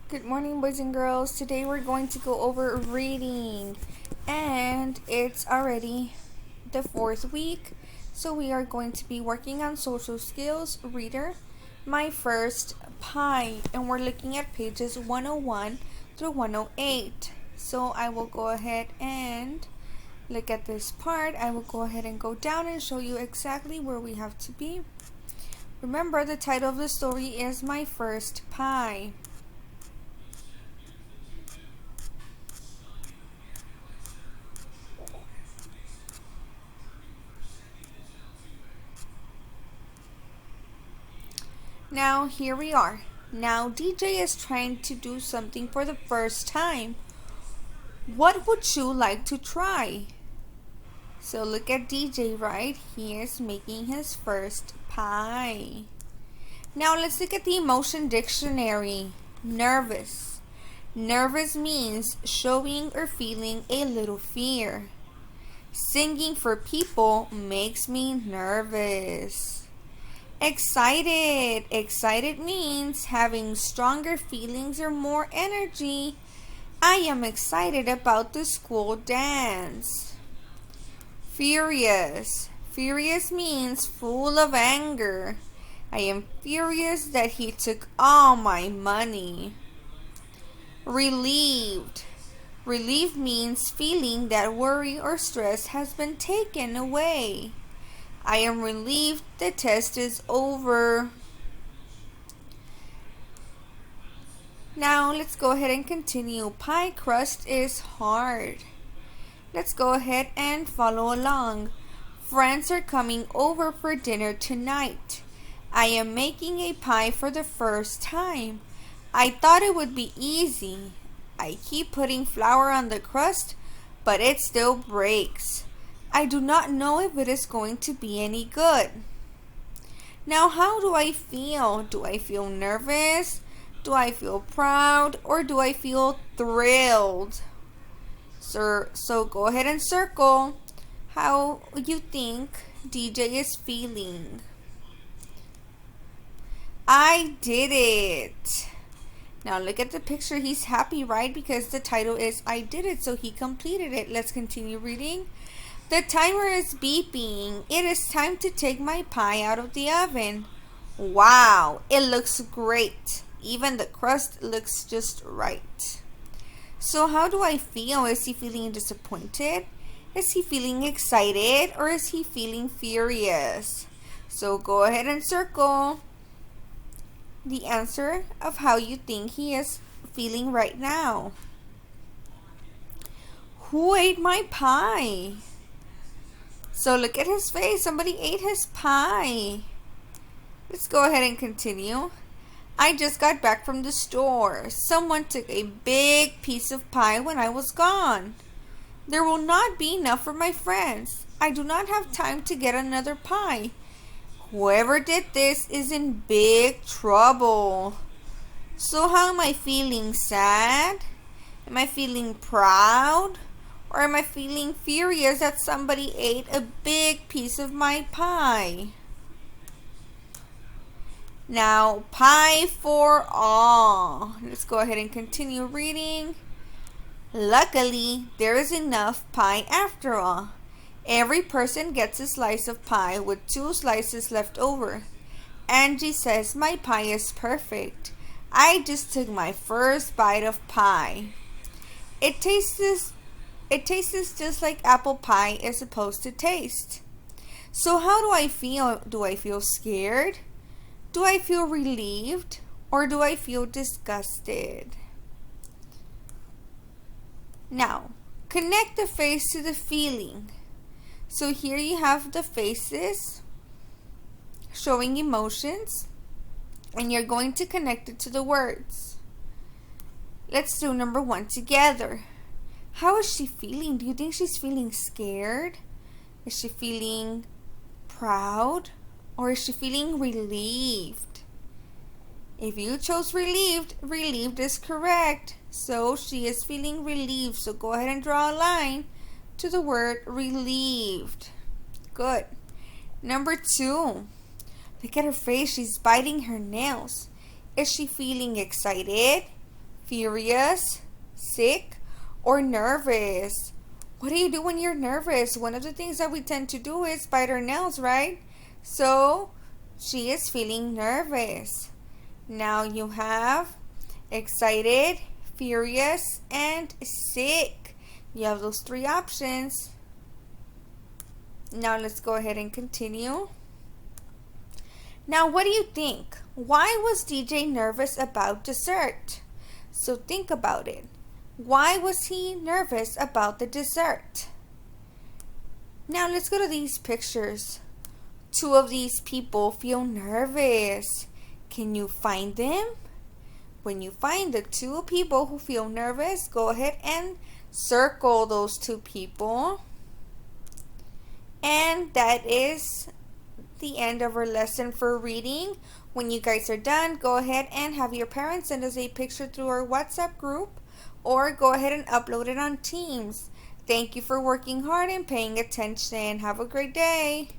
Good morning, boys and girls. Today we're going to go over reading, and it's already the fourth week, so we are going to be working on social skills, reader, my first pie, and we're looking at pages 101 through 108. So I will go ahead and look at this part. I will go ahead and go down and show you exactly where we have to be. Remember, the title of the story is My First Pie. Now here we are. Now DJ is trying to do something for the first time. What would you like to try? So look at DJ, right? He is making his first pie. Now let's look at the emotion dictionary. Nervous. Nervous means showing or feeling a little fear. Singing for people makes me nervous. Excited. Excited means having stronger feelings or more energy. I am excited about the school dance. Furious. Furious means full of anger. I am furious that he took all my money. Relieved. Relieved means feeling that worry or stress has been taken away. I am relieved the test is over. Now let's go ahead and continue. Pie crust is hard. Let's go ahead and follow along. Friends are coming over for dinner tonight. I am making a pie for the first time. I thought it would be easy. I keep putting flour on the crust, but it still breaks. I do not know if it is going to be any good. Now, how do I feel? Do I feel nervous? Do I feel proud? Or do I feel thrilled? So go ahead and circle how you think DJ is feeling. I did it. Now look at the picture. He's happy, right? Because the title is I did it, so he completed it. Let's continue reading. The timer is beeping. It is time to take my pie out of the oven. Wow, it looks great. Even the crust looks just right. So how do I feel? Is he feeling disappointed? Is he feeling excited? Or is he feeling furious? So go ahead and circle the answer of how you think he is feeling right now. Who ate my pie? So look at his face. Somebody ate his pie. Let's go ahead and continue. I just got back from the store. Someone took a big piece of pie when I was gone. There will not be enough for my friends. I do not have time to get another pie. Whoever did this is in big trouble. So how am I feeling? Sad? Am I feeling proud? Or am I feeling furious that somebody ate a big piece of my pie? Now, pie for all. Let's go ahead and continue reading. Luckily, there is enough pie after all. Every person gets a slice of pie with 2 slices left over. Angie says my pie is perfect. I just took my first bite of pie. It tastes just like apple pie is supposed to taste. So how do I feel? Do I feel scared? Do I feel relieved? Or do I feel disgusted? Now, connect the face to the feeling. So here you have the faces showing emotions, and you're going to connect it to the words. Let's do number 1 together. How is she feeling? Do you think she's feeling scared? Is she feeling proud? Or is she feeling relieved? If you chose relieved, relieved is correct. So she is feeling relieved. So go ahead and draw a line to the word relieved. Good. Number 2. Look at her face. She's biting her nails. Is she feeling excited? furious, sick, or nervous? What do you do when you're nervous? One of the things that we tend to do is bite our nails, right? So she is feeling nervous. Now you have excited, furious, and sick. You have those three options. Now let's go ahead and continue. Now what do you think? Why was DJ nervous about dessert? So think about it. Why was he nervous about the dessert? Now let's go to these pictures. Two of these people feel nervous. Can you find them? When you find the two people who feel nervous, go ahead and circle those two people. And that is the end of our lesson for reading. When you guys are done, go ahead and have your parents send us a picture through our WhatsApp group, or go ahead and upload it on Teams. Thank you for working hard and paying attention. Have a great day.